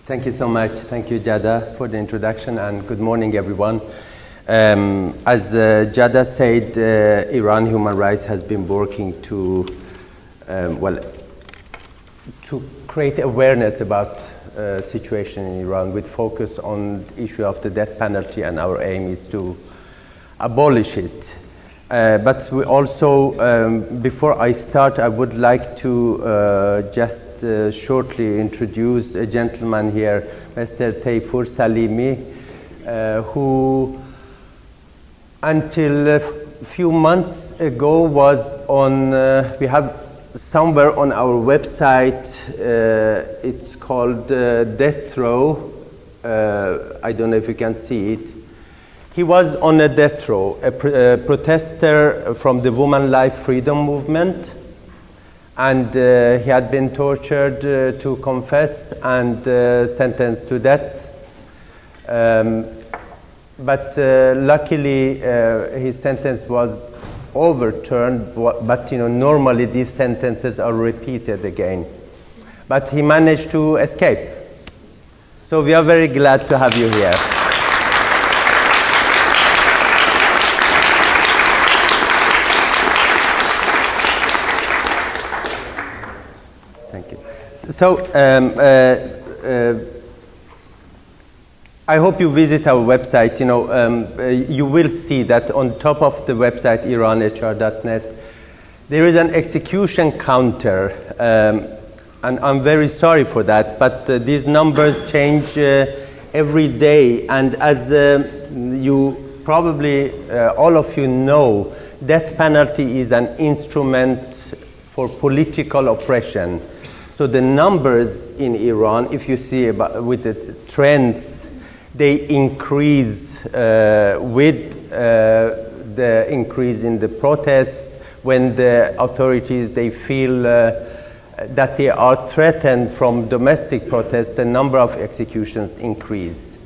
Thank you so much. Thank you, Jada, for the introduction, and good morning, everyone. As Jada said, Iran Human Rights has been working to create awareness about situation in Iran with focus on the issue of the death penalty, and our aim is to abolish it. But we also, before I start, I would like to just shortly introduce a gentleman here, Mr. Tayfur Salimi, who until a few months ago was on, we have somewhere on our website, it's called Death Row. I don't know if you can see it. He was on a death row, a protester from the Women Life Freedom Movement, and he had been tortured to confess and sentenced to death. But luckily, his sentence was overturned, but normally these sentences are repeated again. But he managed to escape. So we are very glad to have you here. So I hope you visit our website. You will see that on top of the website IHRNGO.net, there is an execution counter, and I'm very sorry for that. But these numbers change every day, and as you probably all of you know, death penalty is an instrument for political oppression. So the numbers in Iran, if you see with the trends, they increase with the increase in the protests. When the authorities, they feel that they are threatened from domestic protests, the number of executions increase.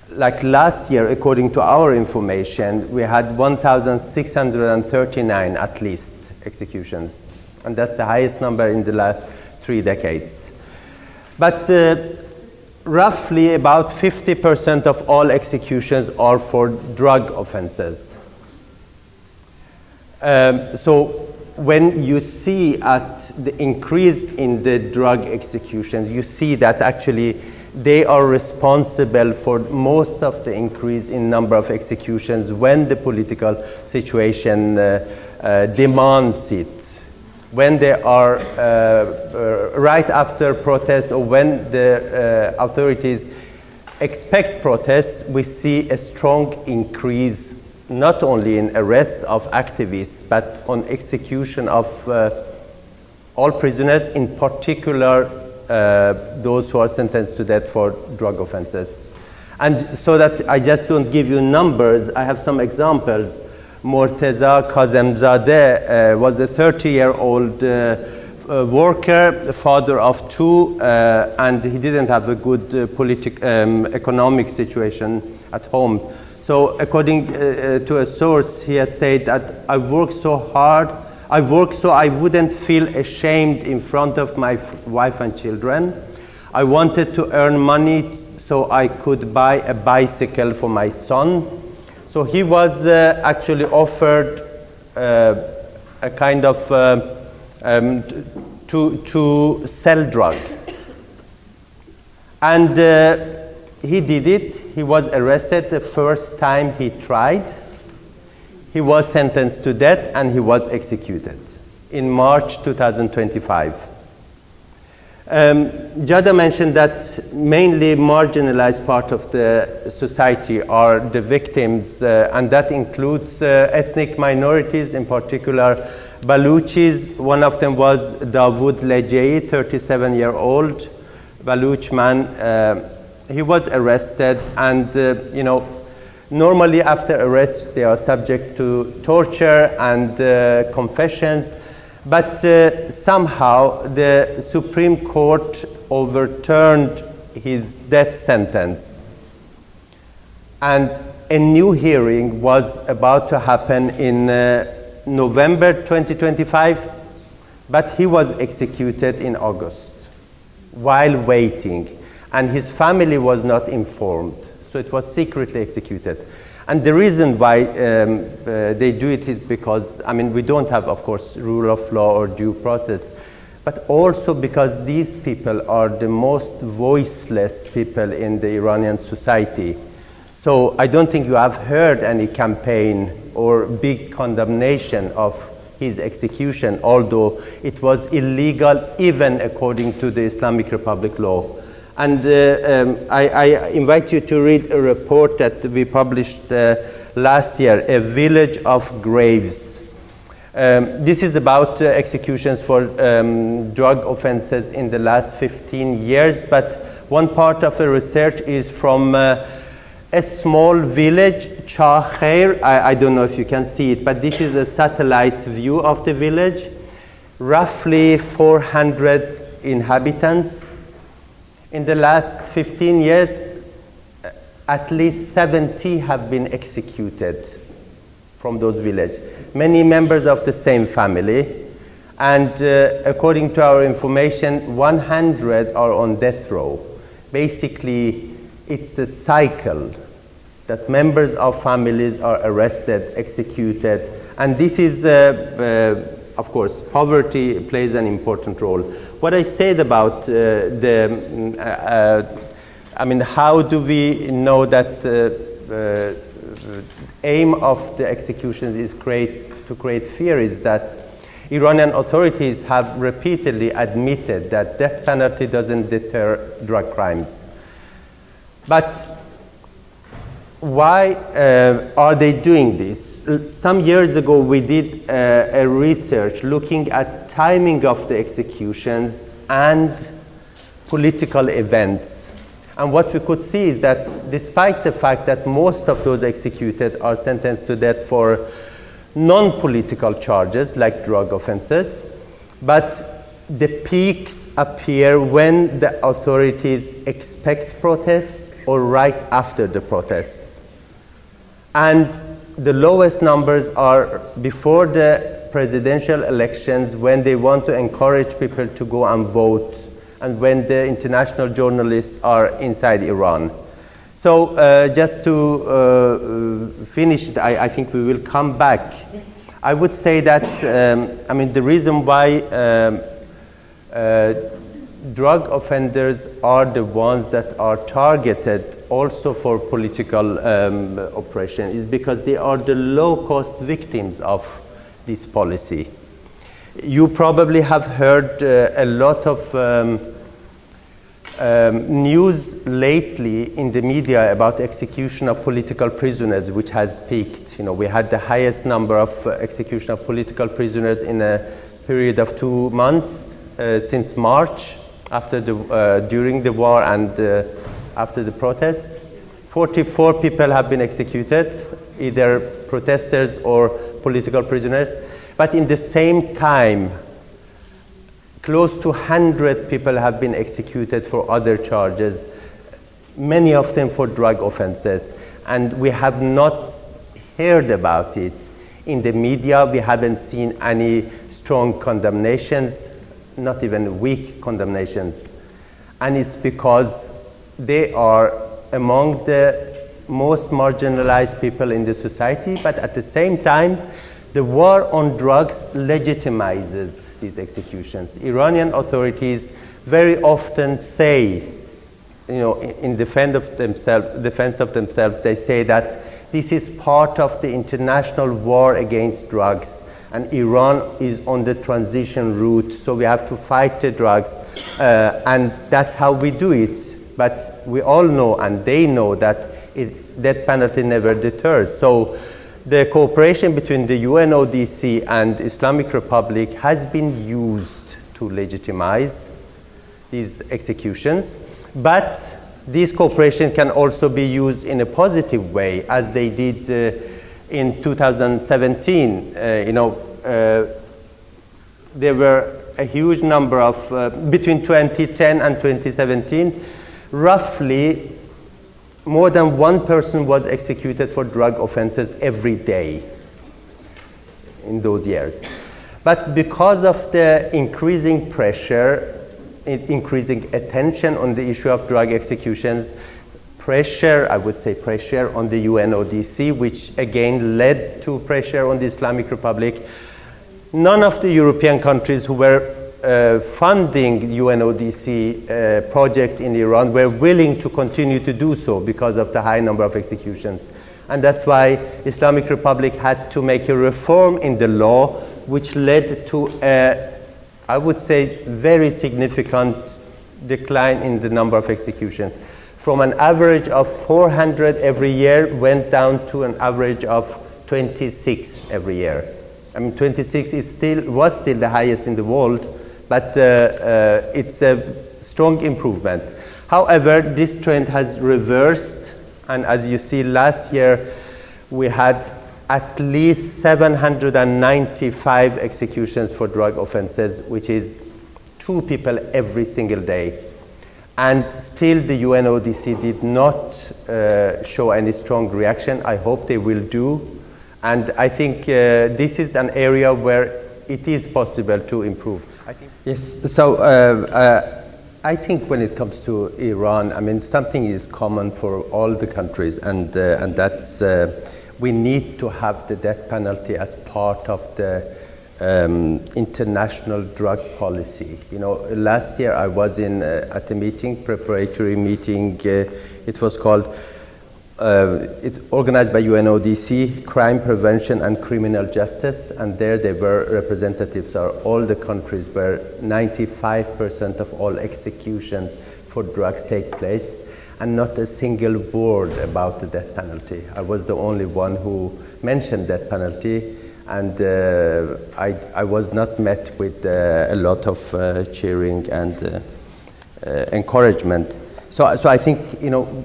Like last year, according to our information, we had 1,639 at least executions. And that's the highest number in the last 3 decades. But roughly about 50% of all executions are for drug offenses. So when you see at the increase in the drug executions, you see that actually they are responsible for most of the increase in number of executions when the political situation demands it. When they are right after protests, or when the authorities expect protests, we see a strong increase not only in arrest of activists, but on execution of all prisoners, in particular those who are sentenced to death for drug offenses. And so that I just don't give you numbers, I have some examples. Morteza Kazemzadeh was a 30-year-old worker, the father of 2, and he didn't have a good economic situation at home. So according to a source, he has said that I worked so hard, I worked so I wouldn't feel ashamed in front of my wife and children. I wanted to earn money so I could buy a bicycle for my son. So he was actually offered a kind of to sell drug. And he did it. He was arrested the first time he tried. He was sentenced to death and he was executed in March 2025. Jada mentioned that mainly marginalized part of the society are the victims, and that includes ethnic minorities, in particular Baluchis. One of them was Dawood Lejei, 37-year-old Baluch man. He was arrested, and normally after arrest they are subject to torture and confessions. But somehow the Supreme Court overturned his death sentence. And a new hearing was about to happen in November 2025, but he was executed in August while waiting. and his family was not informed. So it was secretly executed. And the reason why they do it is because, I mean, we don't have, of course, rule of law or due process, but also because these people are the most voiceless people in the Iranian society. So I don't think you have heard any campaign or big condemnation of his execution, although it was illegal even according to the Islamic Republic law. And I invite you to read a report that we published last year, A Village of Graves. This is about executions for drug offenses in the last 15 years, but one part of the research is from a small village, Chakhair. I don't know if you can see it, but this is a satellite view of the village. Roughly 400 inhabitants. In the last 15 years, at least 70 have been executed from those villages. Many members of the same family. And according to our information, 100 are on death row. Basically, it's a cycle that members of families are arrested, executed, and this is, of course, poverty plays an important role. What I said about I mean, how do we know that the aim of the executions is to create fear is that Iranian authorities have repeatedly admitted that death penalty doesn't deter drug crimes. But why are they doing this? Some years ago, we did a research looking at timing of the executions and political events. And what we could see is that despite the fact that most of those executed are sentenced to death for non-political charges like drug offenses, but the peaks appear when the authorities expect protests or right after the protests. And the lowest numbers are before the presidential elections, when they want to encourage people to go and vote, and when the international journalists are inside Iran. So just to finish, I think we will come back. I would say that, I mean, the reason why drug offenders are the ones that are targeted also for political oppression is because they are the low-cost victims of this policy. You probably have heard a lot of news lately in the media about execution of political prisoners, which has peaked. You know, we had the highest number of execution of political prisoners in a period of 2 months since March, after the, during the war and after the protest. 44 people have been executed, either protesters or political prisoners. But in the same time, close to 100 people have been executed for other charges, many of them for drug offenses. And we have not heard about it in the media. We haven't seen any strong condemnations, not even weak condemnations. And it's because they are among the most marginalized people in the society, but at the same time, the war on drugs legitimizes these executions. Iranian authorities very often say, you know, in defense of themselves, they say that this is part of the international war against drugs, and Iran is on the transition route, so we have to fight the drugs, and that's how we do it. But we all know, and they know, that death penalty never deters. So the cooperation between the UNODC and Islamic Republic has been used to legitimize these executions, but this cooperation can also be used in a positive way, as they did in 2017. There were a huge number of, between 2010 and 2017, roughly more than one person was executed for drug offenses every day in those years. But because of the increasing pressure, increasing attention on the issue of drug executions, pressure, I would say pressure on the UNODC, which again led to pressure on the Islamic Republic. None of the European countries who were funding UNODC projects in Iran were willing to continue to do so because of the high number of executions. And that's why Islamic Republic had to make a reform in the law, which led to a, I would say, very significant decline in the number of executions. From an average of 400 every year, went down to an average of 26 every year. I mean, 26 was still the highest in the world, but it's a strong improvement. However, this trend has reversed, and as you see, last year we had at least 795 executions for drug offenses, which is 2 people every single day. And still the UNODC did not show any strong reaction. I hope they will do. And I think this is an area where it is possible to improve. Yes, so I think when it comes to Iran, I mean, something is common for all the countries, and that's we need to have the death penalty as part of the international drug policy. You know, last year I was at a meeting, preparatory meeting. It was called. It's organized by UNODC, Crime Prevention and Criminal Justice, and there were representatives of all the countries where 95% of all executions for drugs take place, and not a single word about the death penalty. I was the only one who mentioned death penalty, and I was not met with a lot of cheering and encouragement. So I think, you know,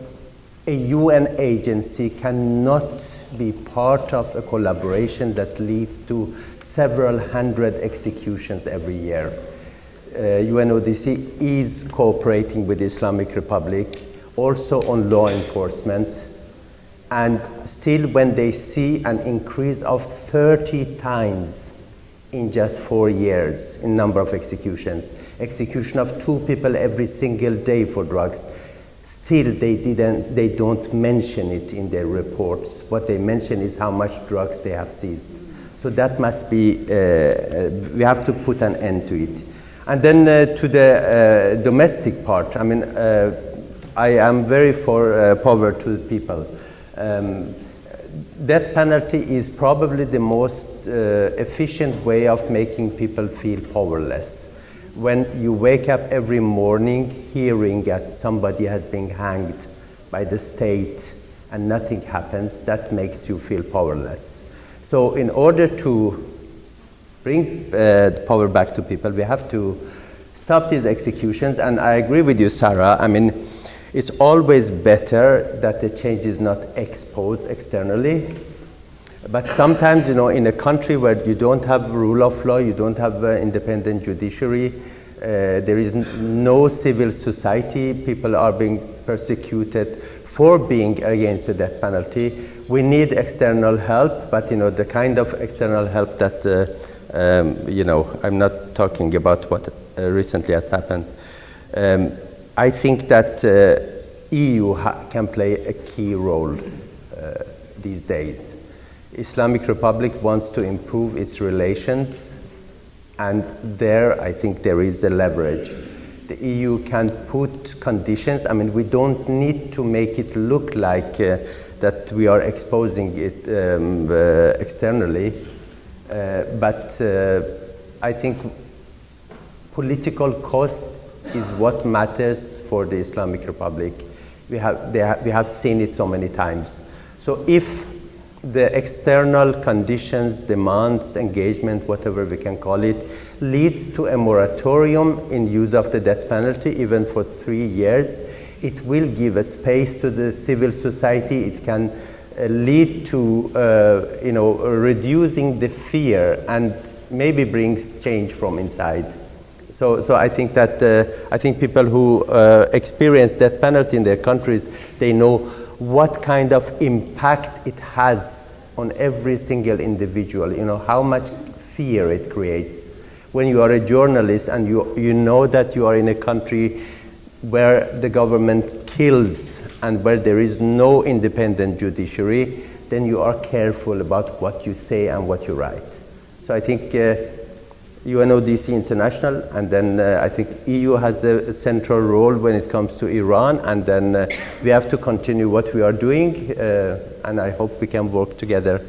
a UN agency cannot be part of a collaboration that leads to several hundred executions every year. UNODC is cooperating with the Islamic Republic also on law enforcement, and still when they see an increase of 30 times in just 4 years in number of executions, execution of 2 people every single day for drugs, still they don't mention it in their reports. What they mention is how much drugs they have seized. So that must be, we have to put an end to it. And then to the domestic part, I mean, I am very for power to the people. Death penalty is probably the most efficient way of making people feel powerless. When you wake up every morning hearing that somebody has been hanged by the state and nothing happens, that makes you feel powerless. So in order to bring power back to people, we have to stop these executions. And I agree with you, Sarah. I mean, it's always better that the change is not exposed externally. But sometimes, you know, in a country where you don't have rule of law, you don't have independent judiciary, there is no civil society, people are being persecuted for being against the death penalty. We need external help, but, you know, the kind of external help that, you know, I'm not talking about what recently has happened. I think that EU can play a key role these days. Islamic Republic wants to improve its relations, and there I think there is a leverage. The EU can put conditions. I mean, we don't need to make it look like that we are exposing it externally, but I think political cost is what matters for the Islamic Republic. We have seen it so many times. So if the external conditions, demands, engagement, whatever we can call it, leads to a moratorium in use of the death penalty, even for 3 years, it will give a space to the civil society. It can lead to you know, reducing the fear and maybe brings change from inside. So I think that I think people who experience death penalty in their countries, they know what kind of impact it has on every single individual, you know, how much fear it creates. when you are a journalist and you know that you are in a country where the government kills and where there is no independent judiciary, then you are careful about what you say and what you write. So I think UNODC International, and then I think EU has a central role when it comes to Iran, and then we have to continue what we are doing, and I hope we can work together